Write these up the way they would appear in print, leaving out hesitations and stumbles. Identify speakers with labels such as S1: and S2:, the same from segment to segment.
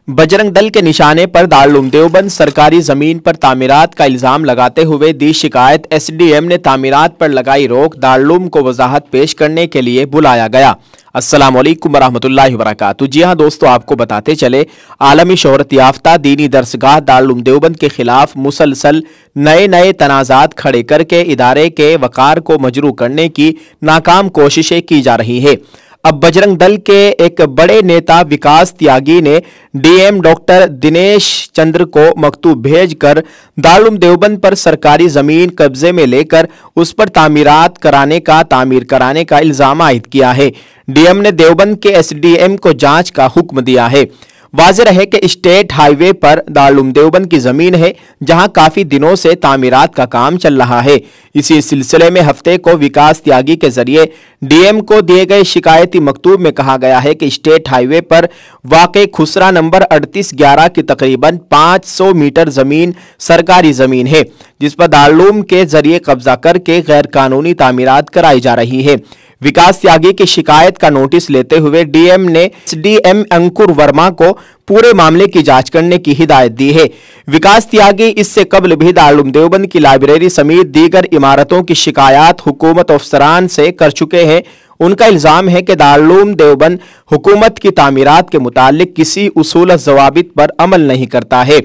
S1: बजरंग दल के निशाने पर दारुल देवबंद सरकारी जमीन पर तामीरात का इल्जाम लगाते हुए दी शिकायत। एसडीएम ने तामीरात पर लगाई रोक, दारुल को वजाहत पेश करने के लिए बुलाया गया। अस्सलाम वालेकुम वरहमतुल्लाहि वबरकातुहू। जी हाँ दोस्तों, आपको बताते चले आलमी शोहरत याफ्ता दीनी दरसगाह दारुल देवबंद के खिलाफ मुसलसल नए तनाज़ात खड़े करके इदारे के वकार को मजरू करने की नाकाम कोशिशें की जा रही है। अब बजरंग दल के एक बड़े नेता विकास त्यागी ने डीएम डॉक्टर दिनेश चंद्र को मकतूब भेजकर दारुल देवबंद पर सरकारी जमीन कब्जे में लेकर उस पर तामीर कराने का इल्जाम आयद किया है। डीएम ने देवबंद के एसडीएम को जांच का हुक्म दिया है। वाज़ेह है कि स्टेट हाईवे पर दारुल देवबंद की जमीन है, जहां काफी दिनों से तामीरात का काम चल रहा है। इसी सिलसिले में हफ्ते को विकास त्यागी के जरिए डीएम को दिए गए शिकायती मकतूब में कहा गया है कि स्टेट हाईवे पर वाक़ खुसरा नंबर 3811 की तकरीबन 500 मीटर जमीन सरकारी जमीन है, जिस पर दारुल के जरिए कब्जा करके गैर कानूनी तामीरात कराई जा रही है। विकास त्यागी की शिकायत का नोटिस लेते हुए डीएम ने एसडीएम अंकुर वर्मा को पूरे मामले की जांच करने की हिदायत दी है। विकास त्यागी इससे कबल भी दारुल देवबंद की लाइब्रेरी समेत दीगर इमारतों की शिकायत हुकूमत अफसरान से कर चुके हैं। उनका इल्जाम है कि दारुल देवबंद हुकूमत की तामीरात के मुतालिक किसी उसूल ज़वाबित पर अमल नहीं करता है।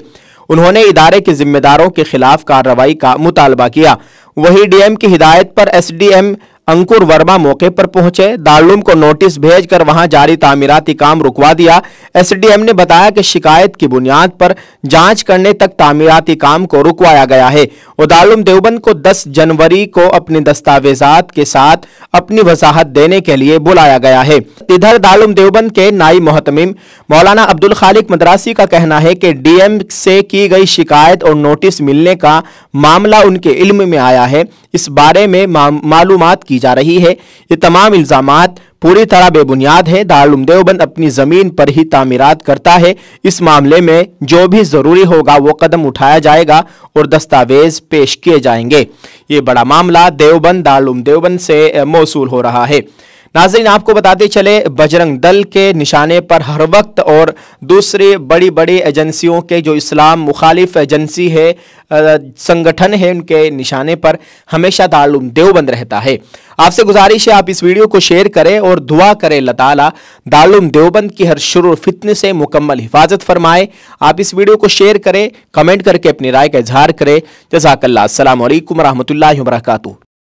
S1: उन्होंने इदारे के जिम्मेदारों के खिलाफ कार्रवाई का मुतालबा किया। वही डीएम की हिदायत पर एसडीएम अंकुर वर्मा मौके पर पहुंचे, दारुल को नोटिस भेजकर वहां जारी तामीराती काम रुकवा दिया। एसडीएम ने बताया कि शिकायत की बुनियाद पर जांच करने तक तामीराती काम को रुकवाया गया है और दारुल देवबंद को 10 जनवरी को अपने दस्तावेजात के साथ अपनी वजाहत देने के लिए बुलाया गया है। इधर दारुल देवबंद के नाइब मोहतमिम मौलाना अब्दुल खालिक मदरासी का कहना है कि डीएम से की गई शिकायत और नोटिस मिलने का मामला उनके इल्म में आया है। इस बारे में मालूमात की जा रही है। ये तमाम इल्जामात पूरी तरह बेबुनियाद है। दारुल देवबंद अपनी जमीन पर ही तामीरात करता है। इस मामले में जो भी जरूरी होगा वो कदम उठाया जाएगा और दस्तावेज पेश किए जाएंगे। ये बड़ा मामला देवबंद दारुल देवबंद से मौसूल हो रहा है। नाज़रीन, आपको बताते चले बजरंग दल के निशाने पर हर वक्त और दूसरी बड़ी बड़ी एजेंसियों के जो इस्लाम मुखालिफ एजेंसी है, संगठन है, उनके निशाने पर हमेशा दारुल देवबंद रहता है। आपसे गुजारिश है आप इस वीडियो को शेयर करें और दुआ करें अल्लाह ताला दारुल देवबंद की हर शुरू फितने से मुकम्मल हिफाजत फरमाए। आप इस वीडियो को शेयर करें, कमेंट करके अपनी राय का इजहार करें। जज़ाकल्लाह। अस्सलाम वालेकुम रहमतुल्लाहि व बरकातुहू।